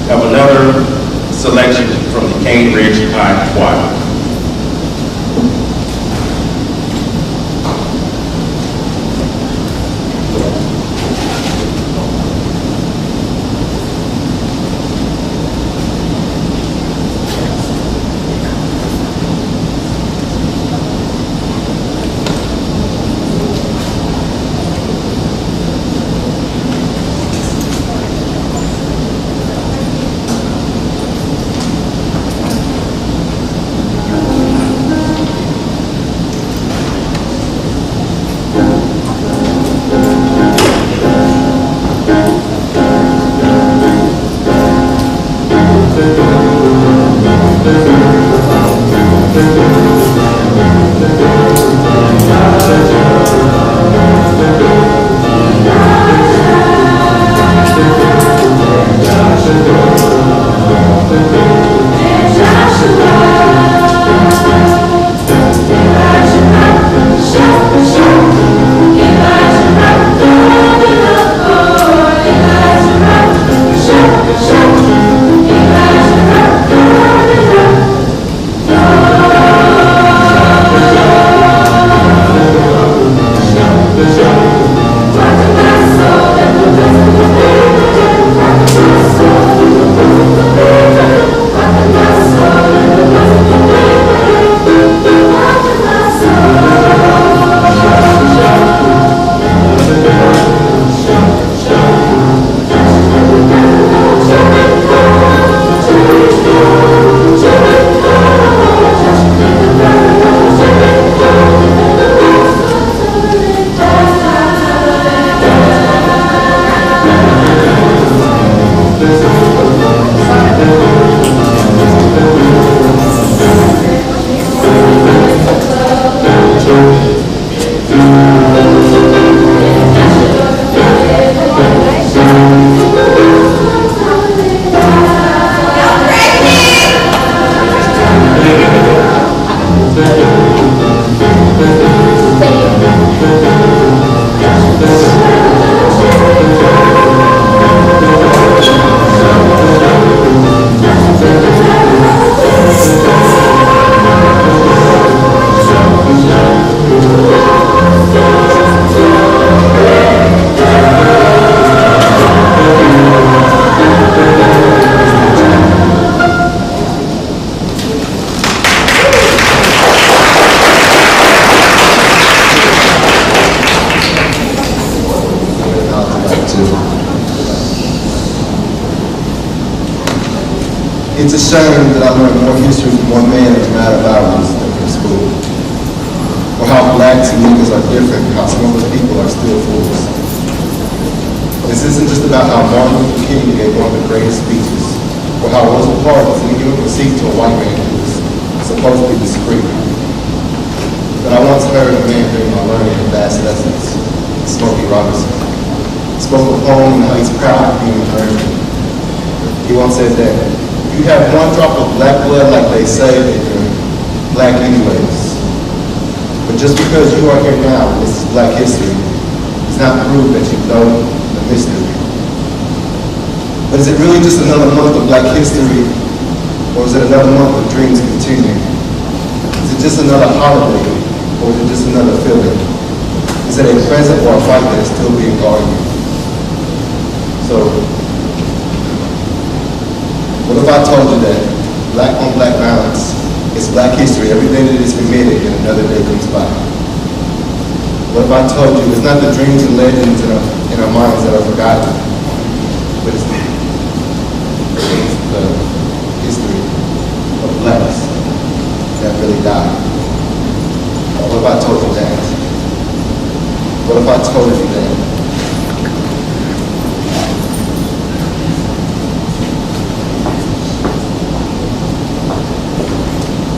have another selection from the Caneridge High Choir. It's a shame that I learned more history from one man in a matter of hours than from school. Or how blacks and niggas are different, how some of those people are still fools. This isn't just about how Martin Luther King gave one of the greatest speeches, or how Rosa Parks in New York received to a white man who was supposed to be discreet. But I once heard a man during my learning in vast lessons, Smokey Robinson, spoke a poem and how he's proud of being American. He once said that if you have one drop of black blood, like they say, then you're black anyways. But just because you are here now, and this is Black history, does not prove that you know the mystery. But is it really just another month of Black history, or is it another month of dreams continuing? Is it just another holiday, or is it just another feeling? Is it a present or a fight that is still being argued? So, what if I told you that black on black violence is Black history every day that it is committed and another day comes by? What if I told you it's not the dreams and legends in our minds that are forgotten, but it's the history of blacks that really died? What if I told you that? What if I told you that?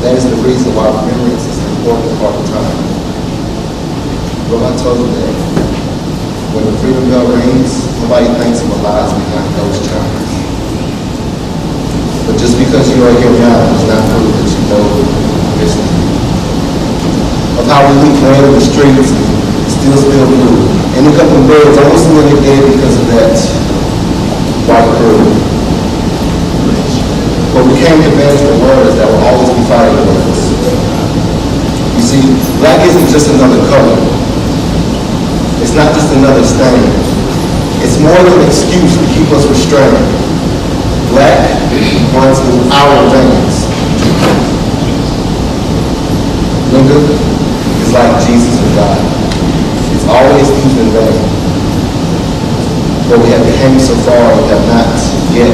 That is the reason why remembrance is an important part of time. What if I told you that when the freedom bell rings, nobody thinks of the lies behind those chimes? But just because you are here now does not prove that you know the history of how we leak rain in the streets and still spill blue. End up in beds, almost nearly dead because of that white crew. But we came to advance the words that will always be fighting for us. You see, black isn't just another color. It's not just another stain. It's more than an excuse to keep us restrained. Black runs through our veins. Nigga is like Jesus or God. It's always used in vain. But we have came so far and have not yet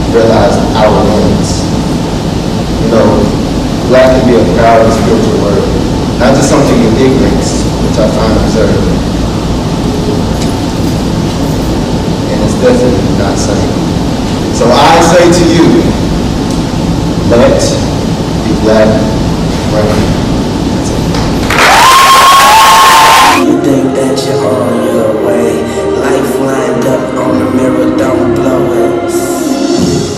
realized our limits. You know, black can be a proud and spiritual word, not just something in ignorance, which I find absurd. And it's definitely not sane. So I say to you, let the black rain. You think that you're on your way, life lined up on the mirror, don't blow it.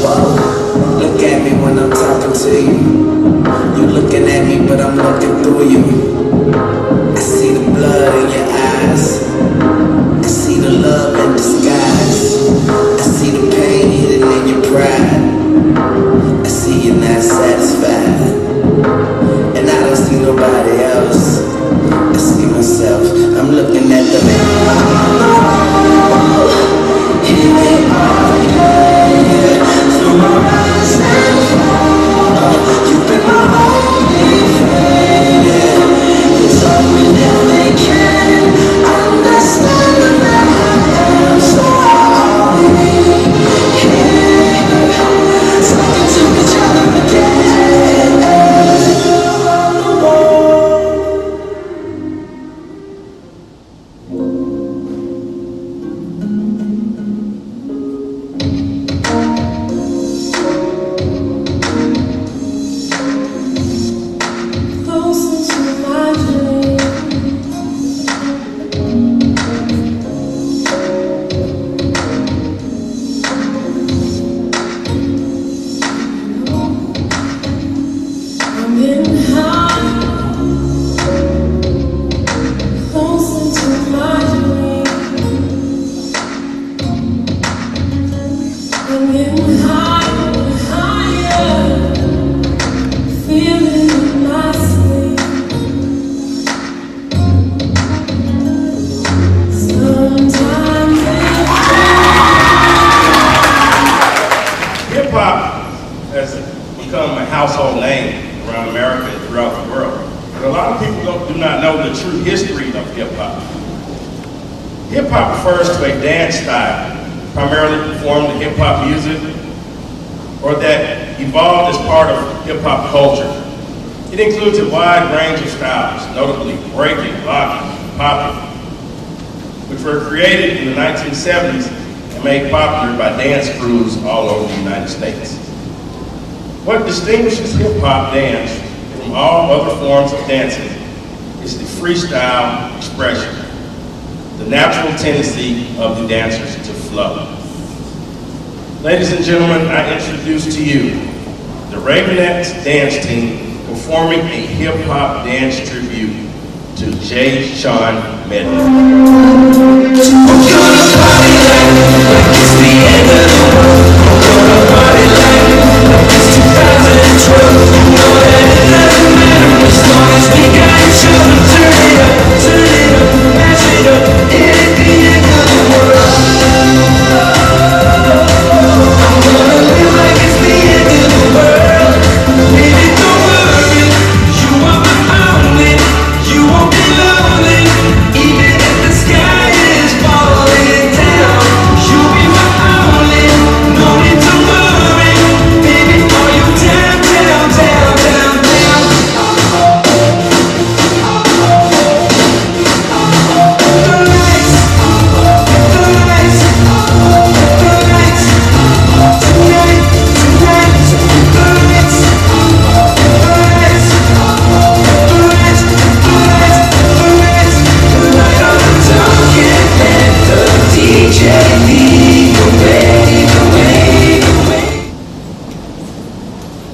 Whoa, look at me when I'm talking to you. You're looking at me, but I'm looking through you. I see the blood in your eyes. I see the love in disguise. I see the pain hidden in your pride. I see you're not satisfied. And I don't see nobody else. I see myself. I'm looking at the mirror. Here we are, yeah. Through my rise and fall, you've been my only friend, yeah. It's all we never can understand the man I am. So are we here, talking to each other again. On the wall. Closer to my dreams. I'm getting high. Closer to my dreams. I'm getting higher, higher. Feeling in my sleep. Sometimes Hip hop has become a household name around America and throughout the world. But a lot of people do not know the true history of hip hop. Hip hop refers to a dance style primarily performed in hip hop music or that evolved as part of hip hop culture. It includes a wide range of styles, notably breaking, locking, popping, which were created in the 1970s and made popular by dance crews all over the United States. What distinguishes hip-hop dance from all other forms of dancing is the freestyle expression, the natural tendency of the dancers to flow. Ladies and gentlemen, I introduce to you the Ravenettes dance team performing a hip-hop dance tribute to J. Sean Medley.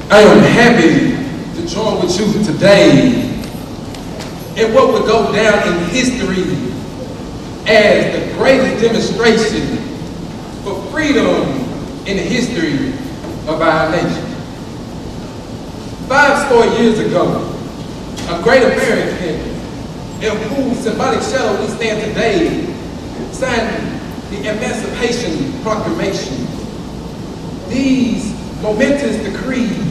I am happy to join with you today in what would go down in history as the greatest demonstration for freedom in the history of our nation. 5 years ago, a great American in whose symbolic shadow we stand today signed the Emancipation Proclamation. These momentous decrees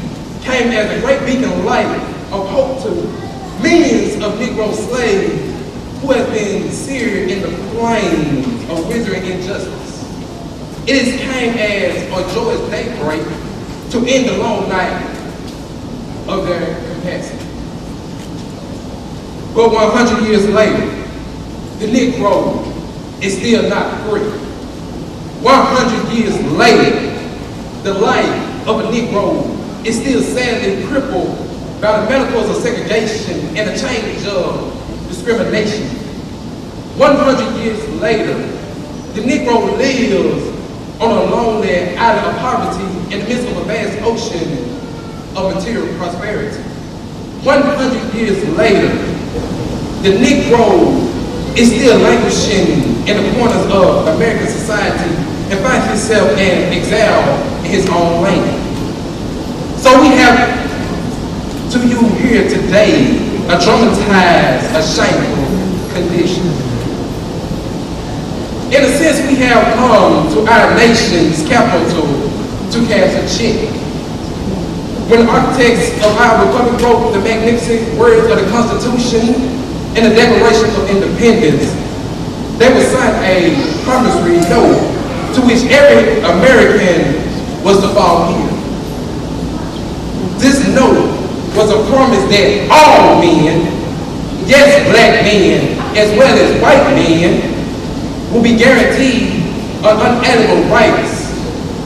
came as a great beacon of light of hope to millions of Negro slaves who have been seared in the flames of withering injustice. It came as a joyous daybreak to end the long night of their capacity. But 100 years later, the Negro is still not free. 100 years later, the life of a Negro is still sadly crippled by the metaphors of segregation and the change of discrimination. 100 years later, the Negro lives on a lonely island of poverty in the midst of a vast ocean of material prosperity. 100 years later, the Negro is still languishing in the corners of American society and finds himself in exile in his own land. So we have to you here today a traumatized, a shameful condition. In a sense, we have come to our nation's capital to cash a check. When the architects of our republic wrote the magnificent words of the Constitution and the Declaration of Independence, they would sign a promissory note to which every American was to fall here. This note was a promise that all men, yes, black men, as well as white men, will be guaranteed unalienable rights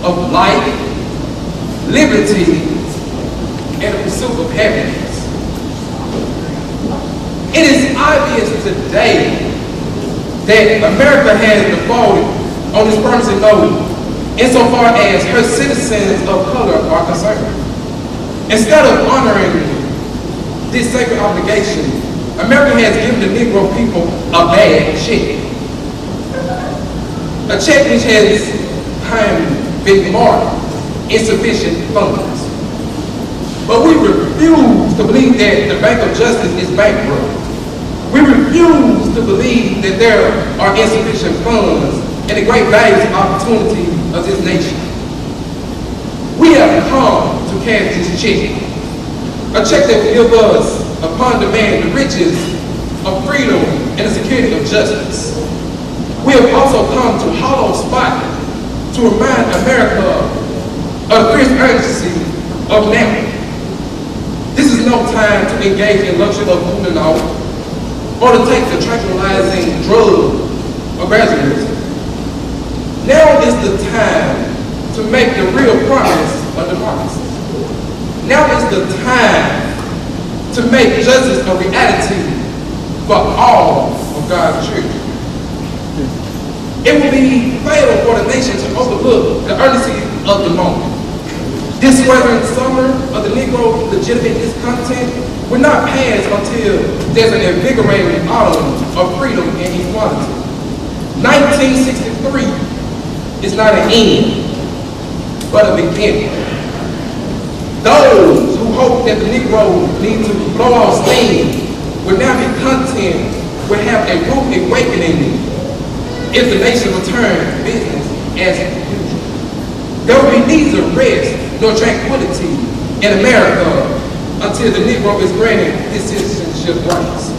of life, liberty, and the pursuit of happiness. It is obvious today that America has defaulted on this promising note insofar as her citizens of color are concerned. Instead of honoring this sacred obligation, America has given the Negro people a bad check. A check which has been marked insufficient funds. But we refuse to believe that the Bank of Justice is bankrupt. We refuse to believe that there are insufficient funds and the great values and opportunity of this nation. We have come to cash this check, a check that will give us, upon demand, the riches of freedom and the security of justice. We have also come to hollow spot to remind America of the fierce urgency of now. This is no time to engage in luxury of moving out or to take the tranquilizing drug of gradualism. Now is the time to make the real promise of democracy. Now is the time to justice a reality for all of God's children. It would be fatal for the nation to overlook the urgency of the moment. This sweltering summer of the Negro legitimate discontent will not pass until there's an invigorating autumn of freedom and equality. 1963 is not an end, but a beginning. Those who hope that the Negro need to blow off steam will now be content, will have a rude awakening if the nation returns to business as usual. There will be neither rest nor tranquility in America until the Negro is granted his citizenship rights.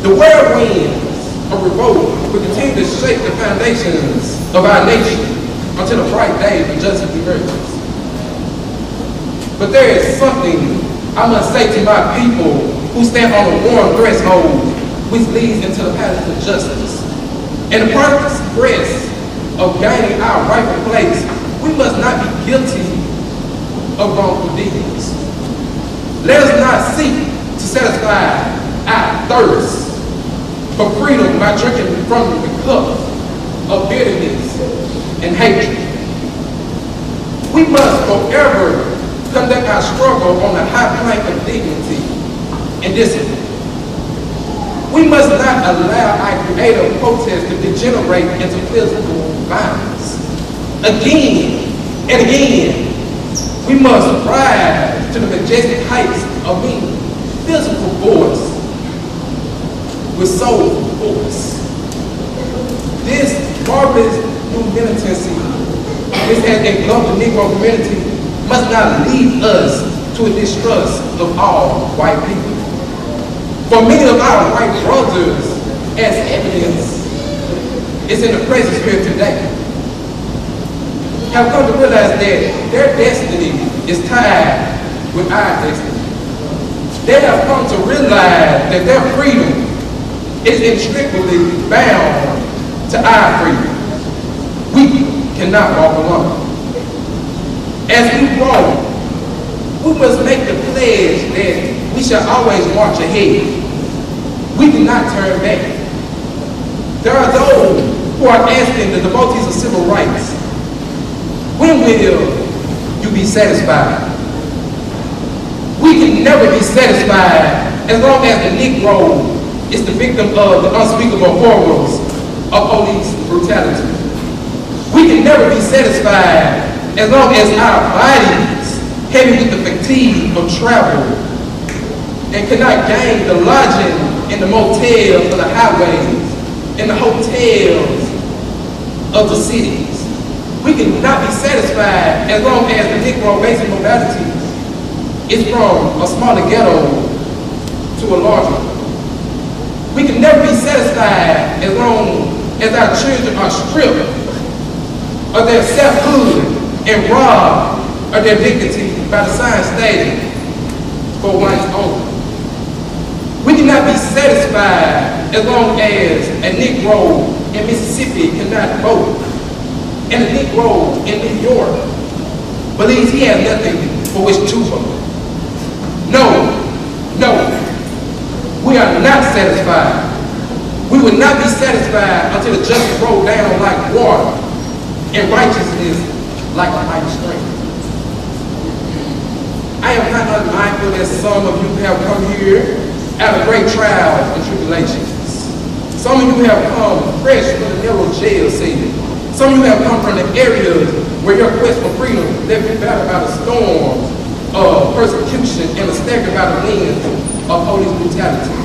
The whirlwinds of revolt will continue to shake the foundations of our nation until the bright day of justice emerges. But there is something I must say to my people who stand on a warm threshold which leads into the path of justice. In the progress of gaining our rightful place, we must not be guilty of wrongful deeds. Let us not seek to satisfy our thirst for freedom by drinking from the cup of bitterness and hatred. We must forever conduct our struggle on a high plane of dignity and discipline. We must not allow our creative protest to degenerate into physical violence. Again and again, we must rise to the majestic heights of being physical force with soulful force. This marvelous new militancy, this has engulfed the Negro community, must not lead us to a distrust of all white people. For many of our white brothers, as evidence is in the presence here today, have come to realize that their destiny is tied with our destiny. They have come to realize that their freedom is inextricably bound to our freedom. We cannot walk alone. As we walk, we must make the pledge that we shall always march ahead. We cannot turn back. There are those who are asking the devotees of civil rights, when will you be satisfied? We can never be satisfied as long as the Negro is the victim of the unspeakable horrors of police brutality. We can never be satisfied as long as our bodies, heavy with the fatigue of travel, and cannot gain the lodging in the motels of the highways, in the hotels of the cities. We cannot be satisfied as long as the Negro basic mobility is from a smaller ghetto to a larger one. We can never be satisfied as long as our children are stripped of their selfhood and robbed of their dignity by the sign stating, for whites only. We cannot be satisfied as long as a Negro in Mississippi cannot vote, and a Negro in New York believes he has nothing for which to vote. No, we are not satisfied. We will not be satisfied until the justice roll down like water and righteousness like a mighty stream. I am not unmindful that some of you have come here out of great trials and tribulations. Some of you have come fresh from the narrow jail cell. Some of you have come from the areas where your quest for freedom left you battered by the storm of persecution and staggered by the winds of police brutality.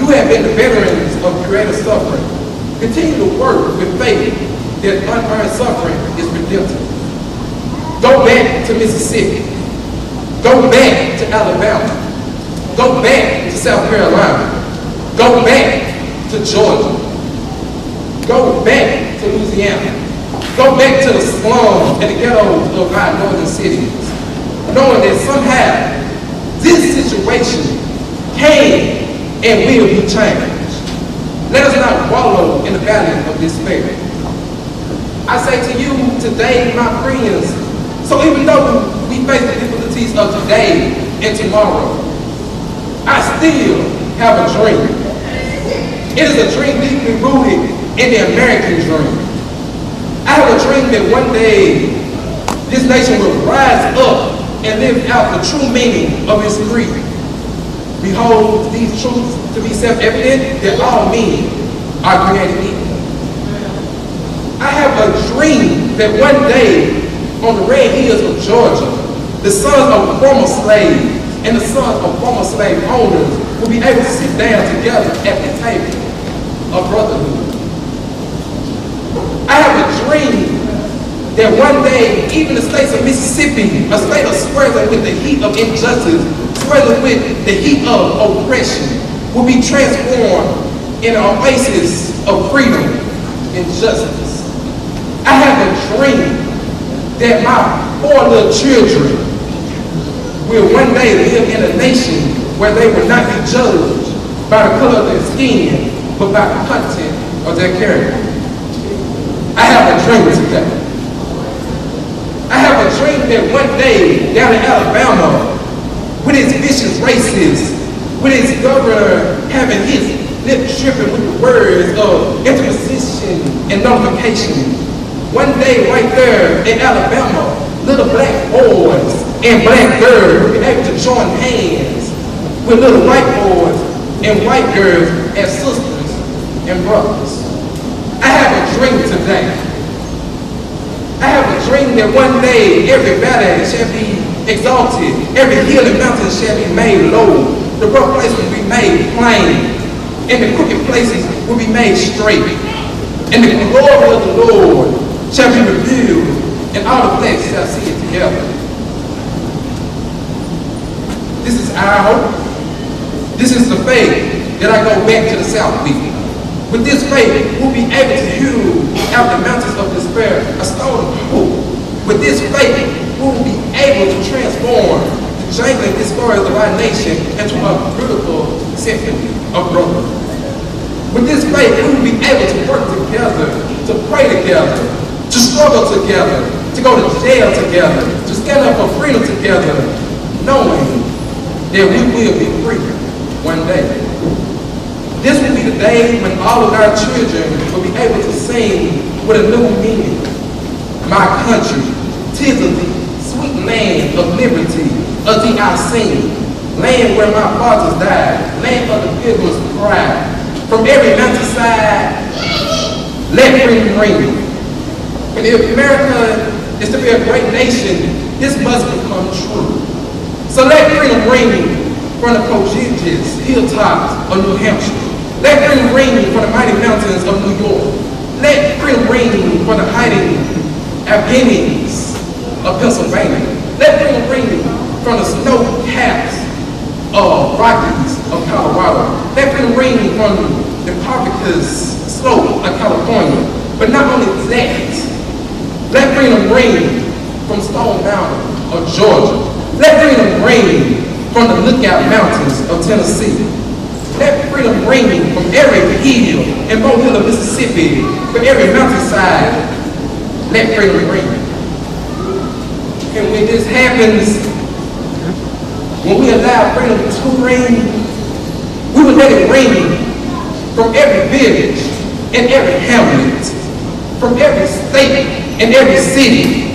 You have been the veterans of creative suffering. Continue to work with faith that unearned suffering is redemptive. Go back to Mississippi. Go back to Alabama. Go back to South Carolina. Go back to Georgia. Go back to Louisiana. Go back to the slums and the ghettos of our northern cities, knowing that somehow this situation can and will be changed. Let us not wallow in the valley of despair. I say to you today, my friends, so even though we face the difficulties of today and tomorrow, I still have a dream. It is a dream deeply rooted in the American dream. I have a dream that one day this nation will rise up and live out the true meaning of its creed. Behold these truths to be self-evident, that all men are created equal. I have a dream that one day on the red hills of Georgia, the sons of former slaves and the sons of former slave owners will be able to sit down together at the table of brotherhood. I have a dream that one day, even the states of Mississippi, a state of swirling with the heat of injustice, swirling with the heat of oppression, will be transformed in an oasis of freedom and justice. I have a dream that my 4 little children will one day live in a nation where they will not be judged by the color of their skin, but by the content of their character. I have a dream today. I have a dream that one day down in Alabama, with its vicious racists, with its governor having his lip tripping with the words of interposition and nullification, one day right there in Alabama, little black boys and black girls will be able to join hands with little white boys and white girls as sisters and brothers. I have a dream today. I have a dream that one day every valley shall be exalted, every hill and mountain shall be made low, the rough places will be made plain, and the crooked places will be made straight, and the glory of the Lord shall be revealed, and all the flesh shall see it together. This is our hope. This is the faith that I go back to the South with. With this faith, we'll be able to hew out the mountains of despair a stone of hope. With this faith, we'll be able to transform the jangling discords of our nation into a beautiful symphony of brotherhood. With this faith, we will be able to work together, to pray together, to struggle together, to go to jail together, to stand up for freedom together, knowing that we will be free one day. This will be the day when all of our children will be able to sing with a new meaning. My country, 'tis of thee, sweet land of liberty, of thee I sing. Land where my fathers died, land of the pilgrims' pride. From every mountainside, let freedom ring. And if America is to be a great nation, this must become true. So let freedom ring from the prodigious hilltops of New Hampshire. Let freedom ring from the mighty mountains of New York. Let freedom ring from the hiding Alleghenies of Pennsylvania. Let freedom ring from the snow caps of Rockies of Colorado. Let freedom ring from the Caucasus slope of California. But not only that, let freedom ring from Stone Mountain of Georgia. Let freedom ring from the Lookout Mountains of Tennessee. Let freedom ring from every hill and molehill of Mississippi, from every mountainside. Let freedom ring. And when this happens, when we allow freedom to ring, we will let it ring from every village and every hamlet, from every state and every city.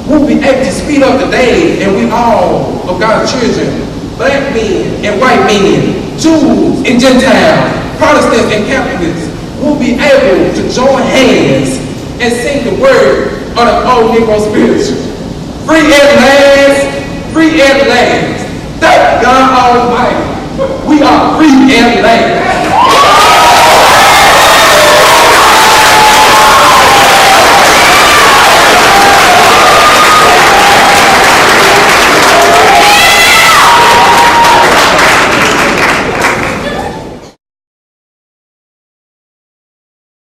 We'll be able to speed up the day, and we all of God's children, black men and white men, Jews and Gentiles, Protestants and Catholics, will be able to join hands and sing the word of the old Negro spiritual. Free at last, free at last. Thank God Almighty. We are free at last.